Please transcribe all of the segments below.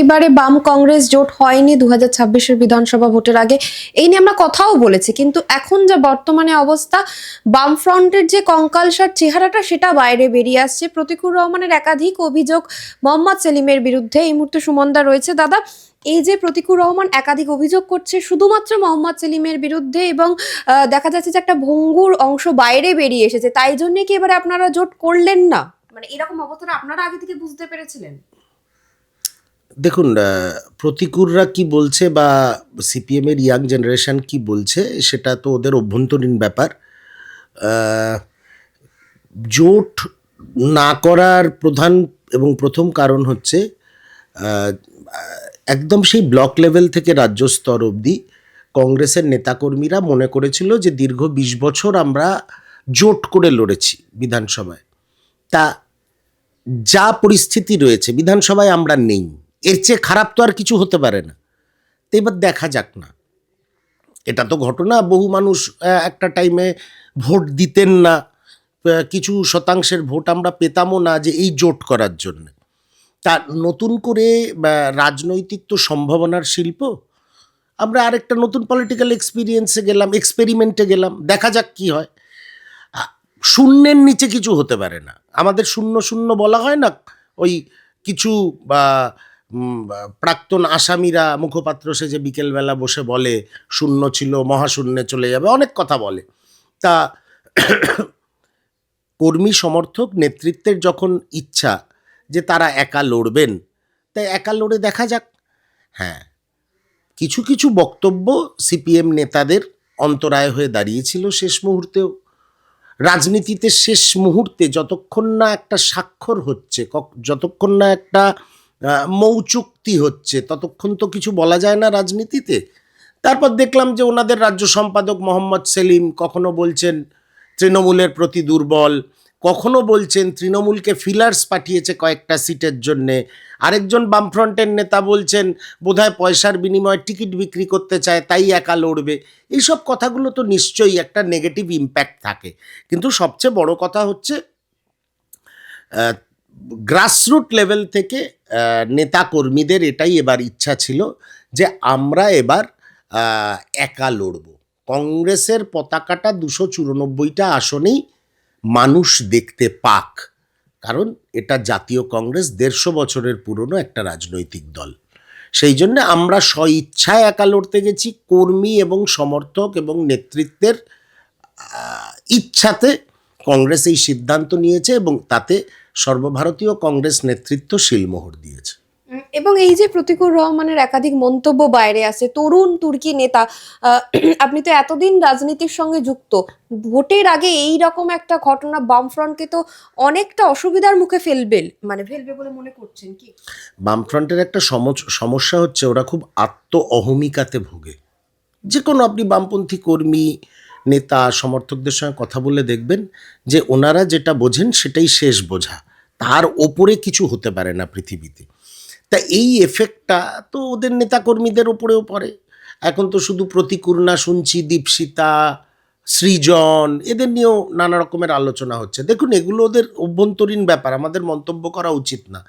এইবারে বাম কংগ্রেস জোট হয়নি 2026-এর বিধানসভা ভোটের আগে, এই নিয়ে আমরা কথাও বলেছি, কিন্তু এখন যা বর্তমানে অবস্থা, বামফ্রন্টের যে কঙ্কালসার চেহারাটা সেটা বাইরে বেরিয়ে আসছে। প্রতিকুর রহমানের একাধিক অভিযোগ মোহাম্মদ সেলিমের বিরুদ্ধে। এই মুহূর্তে সুমনদা রয়েছে। দাদা, এই যে প্রতিকুর রহমান একাধিক অভিযোগ করছে শুধুমাত্র মোহাম্মদ সেলিমের বিরুদ্ধে, এবং দেখা যাচ্ছে যে একটা ভঙ্গুর অংশ বাইরে বেরিয়ে এসেছে, তাই জন্য কি এবারে আপনারা জোট করলেন না? মানে এরকম অবস্থাটা আপনারা আগে থেকে বুঝতে পেরেছিলেন? দেখুন, প্রতিকূলরা কি বলছে বা সিপিএমের ইয়াং জেনারেশন কি বলছে সেটা তো ওদের অভ্যন্তরীণ ব্যাপার। জোট না করার প্রধান এবং প্রথম কারণ হচ্ছে একদম সেই ব্লক লেভেল থেকে রাজ্য স্তর অবধি কংগ্রেসের নেতাকর্মীরা মনে করেছিল যে দীর্ঘ 20 বছর আমরা জোট করে লড়েছি বিধানসভায়, তা যা পরিস্থিতি রয়েছে বিধানসভায় আমরা নেই, এর চেয়ে খারাপ তো আর কিছু হতে পারে না। তো এবার দেখা যাক না, এটা তো ঘটনা, বহু মানুষ একটা টাইমে ভোট দিতেন না, কিছু শতাংশের ভোট আমরা পেতামও না যে এই জোট করার জন্য। তা নতুন করে রাজনৈতিক তো সম্ভাবনার শিল্প, আমরা আরেকটা নতুন পলিটিক্যাল এক্সপেরিমেন্টে গেলাম, দেখা যাক কি হয়। শূন্যের নিচে কিছু হতে পারে না, আমাদের শূন্য শূন্য বলা হয় না, ওই কিছু প্রাক্তন আসামিরা মুখপাত্র সেজে বিকেলবেলা বসে বলে শূন্য ছিল মহাশূন্যে চলে যাবে, অনেক কথা বলে। তা কর্মী সমর্থক নেতৃত্বের যখন ইচ্ছা যে তারা একা লড়বেন, তাই একা লড়ে দেখা যাক। হ্যাঁ, কিছু কিছু বক্তব্য সিপিএম নেতাদের অন্তরায় হয়ে দাঁড়িয়েছিল শেষ মুহূর্তেও। রাজনীতিতে শেষ মুহূর্তে যতক্ষণ না একটা স্বাক্ষর হচ্ছে, যতক্ষণ না একটা মৌচুক্তি হচ্ছে, ততক্ষণ তো কিছু বলা যায় না রাজনীতিতে। তারপর দেখলাম যে ওনাদের রাজ্য সম্পাদক মোহাম্মদ সেলিম কখনো বলছেন তৃণমূলের প্রতি দুর্বল, কখনো বলছেন তৃণমূলকে ফিলার্স পাঠিয়েছে কয়েকটা সিটের জন্যে, আরেকজন বামফ্রন্টের নেতা বলছেন বোধহয় পয়সার বিনিময়ে টিকিট বিক্রি করতে চায় তাই একা লড়বে। এইসব কথাগুলো তো নিশ্চয়ই একটা নেগেটিভ ইম্প্যাক্ট থাকে, কিন্তু সবচেয়ে বড় কথা হচ্ছে গ্রাসরুট লেভেল থেকে নেতা কর্মীদের এটাই এবার ইচ্ছা ছিল যে আমরা এবার একা লড়ব। কংগ্রেসের পতাকাটা 294টা আসনেই মানুষ দেখতে পাক, কারণ এটা জাতীয় কংগ্রেস 150 বছরের পুরনো একটা রাজনৈতিক দল। সেই জন্য আমরা স্বইচ্ছায় একা লড়তে গেছি, কর্মী এবং সমর্থক এবং নেতৃত্বের ইচ্ছাতে কংগ্রেস এই সিদ্ধান্ত নিয়েছে এবং তাতে সর্বভারতীয় কংগ্রেস নেতৃত্ব শিলমোহর দিয়েছে। এবং এই যে প্রতিকুর রহমানের একাধিক মন্তব্য বাইরে আসে, তরুণ তুর্কি নেতা, আপনি তো এতদিন রাজনীতির সঙ্গে যুক্ত, ভোটের আগে এই রকম একটা ঘটনা বামফ্রন্টকে তো অনেকটা অসুবিধার মুখে ফেলবে বলে মনে করছেন কি? বামফ্রন্টের একটা সমস্যা হচ্ছে ওরা খুব আত্ম অহমিকাতে ভোগে। যে কোনো আপনি বামপন্থী কর্মী নেতা সমর্থকদের সঙ্গে কথা বলে দেখবেন যে ওনারা যেটা বোঝেন সেটাই শেষ বোঝা, তার ওপরে কিছু হতে পারে না পৃথিবীতে। তা এই এফেক্টটা তো ওদের নেতাকর্মীদের ওপরেও পড়ে। এখন তো শুধু প্রতিকূল না, শুনছি দীপশিতা, সৃজন, এদের নিয়েও নানা রকমের আলোচনা হচ্ছে। দেখুন, এগুলো ওদের অভ্যন্তরীণ ব্যাপার, আমাদের মন্তব্য করা উচিত না।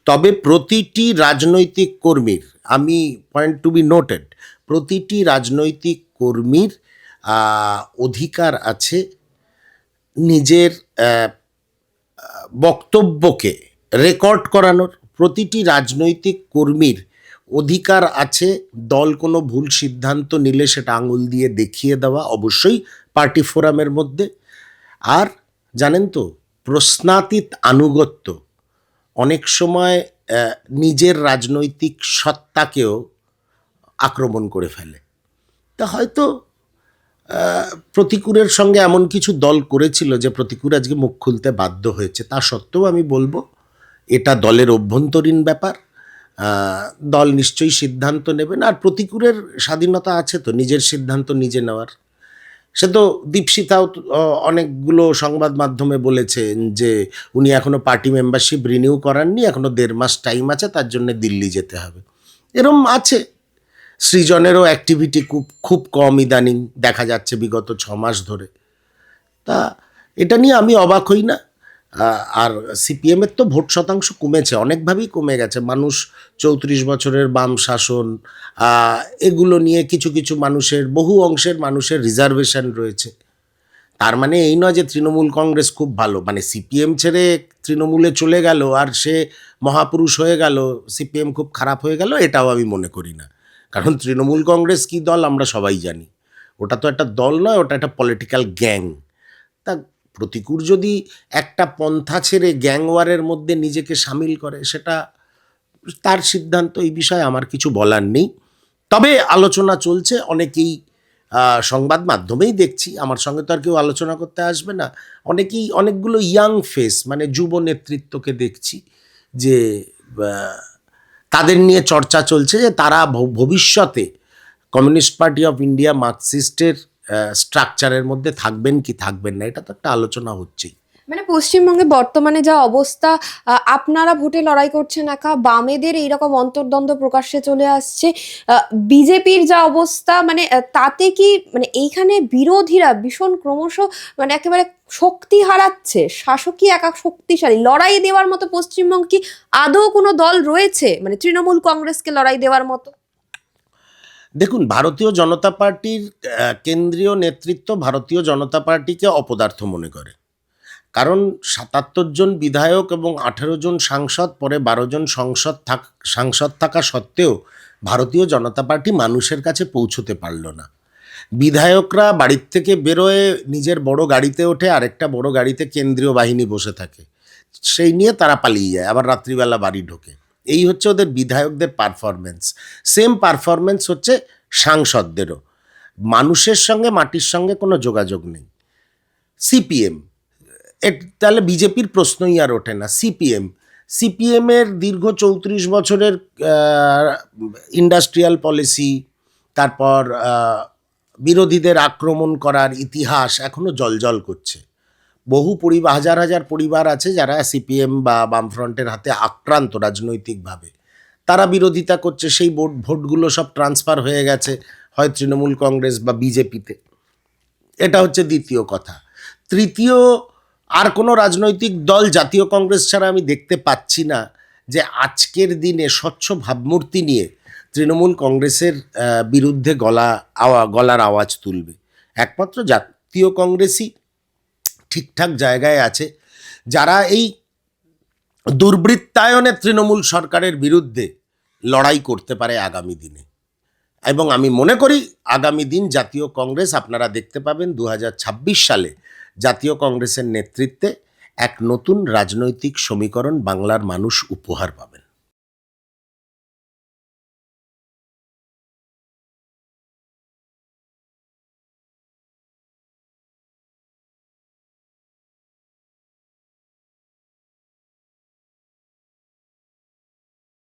তবে প্রতিটি রাজনৈতিক কর্মীর, আমি পয়েন্ট টু বি নোটেড, প্রতিটি রাজনৈতিক কর্মীর অধিকার আছে নিজের বক্তব্যকে রেকর্ড করানোর। প্রতিটি রাজনৈতিক কর্মীর অধিকার আছে দল কোনো ভুল সিদ্ধান্ত নিলে সেটা আঙুল দিয়ে দেখিয়ে দেওয়া, অবশ্যই পার্টি ফোরামের মধ্যে। আর জানেন তো, প্রশ্নাতীত আনুগত্য অনেক সময় নিজের রাজনৈতিক সত্তাকেও আক্রমণ করে ফেলে। তা হয়তো প্রতিকূলের সঙ্গে এমন কিছু দল করেছিল যে প্রতিকূল আজকে মুখ খুলতে বাধ্য হয়েছে। তা সত্ত্বেও আমি বলবো এটা দলের অভ্যন্তরীণ ব্যাপার, দল নিশ্চয়ই সিদ্ধান্ত নেবেন। আর প্রতিকূলের স্বাধীনতা আছে তো নিজের সিদ্ধান্ত নিজে নেওয়ার। সে তো দীপশিতাও অনেকগুলো সংবাদ মাধ্যমে বলেছেন যে উনি এখনও পার্টি মেম্বারশিপ রিনিউ করাননি, এখনও 1.5 মাস টাইম আছে, তার জন্য দিল্লি যেতে হবে, এরম আছে। সৃজনেরও অ্যাক্টিভিটি খুব কম ইদানিং দেখা যাচ্ছে বিগত 6 মাস ধরে। তা এটা নিয়ে আমি অবাক হই না। আর সিপিএমের তো ভোট শতাংশ কমেছে, অনেকভাবেই কমে গেছে। মানুষ 34 বছরের বাম শাসন, এগুলো নিয়ে কিছু কিছু মানুষের, বহু অংশের মানুষের রিজার্ভেশন রয়েছে। তার মানে এই নয় যে তৃণমূল কংগ্রেস খুব ভালো, মানে সিপিএম ছেড়ে তৃণমূলে চলে গেল আর সে মহাপুরুষ হয়ে গেল, সিপিএম খুব খারাপ হয়ে গেল, এটাও আমি মনে করি না। কারণ তৃণমূল কংগ্রেস কী দল আমরা সবাই জানি। ওটা তো একটা দল নয়, ওটা একটা পলিটিক্যাল গ্যাং। তা প্রতিকূল যদি একটা পন্থা ছেড়ে গ্যাং ওয়ারের মধ্যে নিজেকে সামিল করে, সেটা তার সিদ্ধান্ত, এই বিষয়ে আমার কিছু বলার নেই। তবে আলোচনা চলছে, অনেকেই সংবাদ মাধ্যমেই দেখছি, আমার সঙ্গে তো আর কেউ আলোচনা করতে আসবে না, অনেকেই, অনেকগুলো ইয়াং ফেস মানে যুব নেতৃত্বকে দেখছি যে তাদের নিয়ে চর্চা চলছে যে তারা ভবিষ্যতে কমিউনিস্ট পার্টি অফ ইন্ডিয়া মার্কসিস্টের স্ট্রাকচারের মধ্যে থাকবেন কি থাকবেন না, এটা তো একটা আলোচনা হচ্ছেই। মানে পশ্চিমবঙ্গে বর্তমানে যা অবস্থা, আপনারা ভোটে লড়াই করছেন একা, বামেদের এইরকম অন্তর্দ্বন্দ্ব প্রকাশ্যে চলে আসছে, বিজেপির যা অবস্থা, মানে তাতে কি মানে এইখানে বিরোধীরা ভীষণ ক্রমশ মানে একেবারে শক্তি হারাচ্ছে, শাসকই একা শক্তিশালী, লড়াই দেওয়ার মতো পশ্চিমবঙ্গে কি আদৌ কোনো দল রয়েছে মানে তৃণমূল কংগ্রেসকে লড়াই দেওয়ার মতো? দেখুন, ভারতীয় জনতা পার্টির কেন্দ্রীয় নেতৃত্ব ভারতীয় জনতা পার্টিকে অপদার্থ মনে করে। কারণ ৭৭ জন বিধায়ক এবং ১৮ জন সাংসদ, পরে ১২ জন সাংসদ থাকা সত্ত্বেও ভারতীয় জনতা পার্টি মানুষের কাছে পৌঁছতে পারল না। বিধায়করা বাড়ির থেকে বেরোয় নিজের বড় গাড়িতে ওঠে, আরেকটা বড় গাড়িতে কেন্দ্রীয় বাহিনী বসে থাকে, সেই নিয়ে তারা পালিয়ে যায়, আবার রাত্রিবেলা বাড়ি ঢোকে। এই হচ্ছে ওদের বিধায়কদের পারফরমেন্স। সেম পারফরমেন্স হচ্ছে সাংসদদেরও। মানুষের সঙ্গে, মাটির সঙ্গে কোনো যোগাযোগ নেই। সিপিএম, তাহলে বিজেপির প্রশ্নই আর ওঠে না। সিপিএমের দীর্ঘ ৩৪ বছরের ইন্ডাস্ট্রিয়াল পলিসি, তারপর বিরোধীদের আক্রমণ করার ইতিহাস এখনও জলজল করছে। বহু পরিবার, হাজার হাজার পরিবার আছে যারা সিপিএম বা বামফ্রন্টের হাতে আক্রান্ত রাজনৈতিকভাবে, তারা বিরোধিতা করছে। সেই ভোটগুলো সব ট্রান্সফার হয়ে গেছে হয় তৃণমূল কংগ্রেস বা বিজেপিতে। এটা হচ্ছে দ্বিতীয় কথা। তৃতীয়, আর কোনো রাজনৈতিক দল জাতীয় কংগ্রেস ছাড়া আমি দেখতে পাচ্ছি না যে আজকের দিনে স্বচ্ছ ভাবমূর্তি নিয়ে তৃণমূল কংগ্রেসের বিরুদ্ধে গলার আওয়াজ তুলবে। একমাত্র জাতীয় কংগ্রেসই ঠিকঠাক জায়গায় আছে, যারা এই দুর্বৃত্তায়নে তৃণমূল সরকারের বিরুদ্ধে লড়াই করতে পারে আগামী দিনে। এবং আমি মনে করি আগামী দিন জাতীয় কংগ্রেস, আপনারা দেখতে পাবেন ২০২৬ সালে জাতীয় কংগ্রেসের নেতৃত্বে এক নতুন রাজনৈতিক সমীকরণ বাংলার মানুষ উপহার পাবে।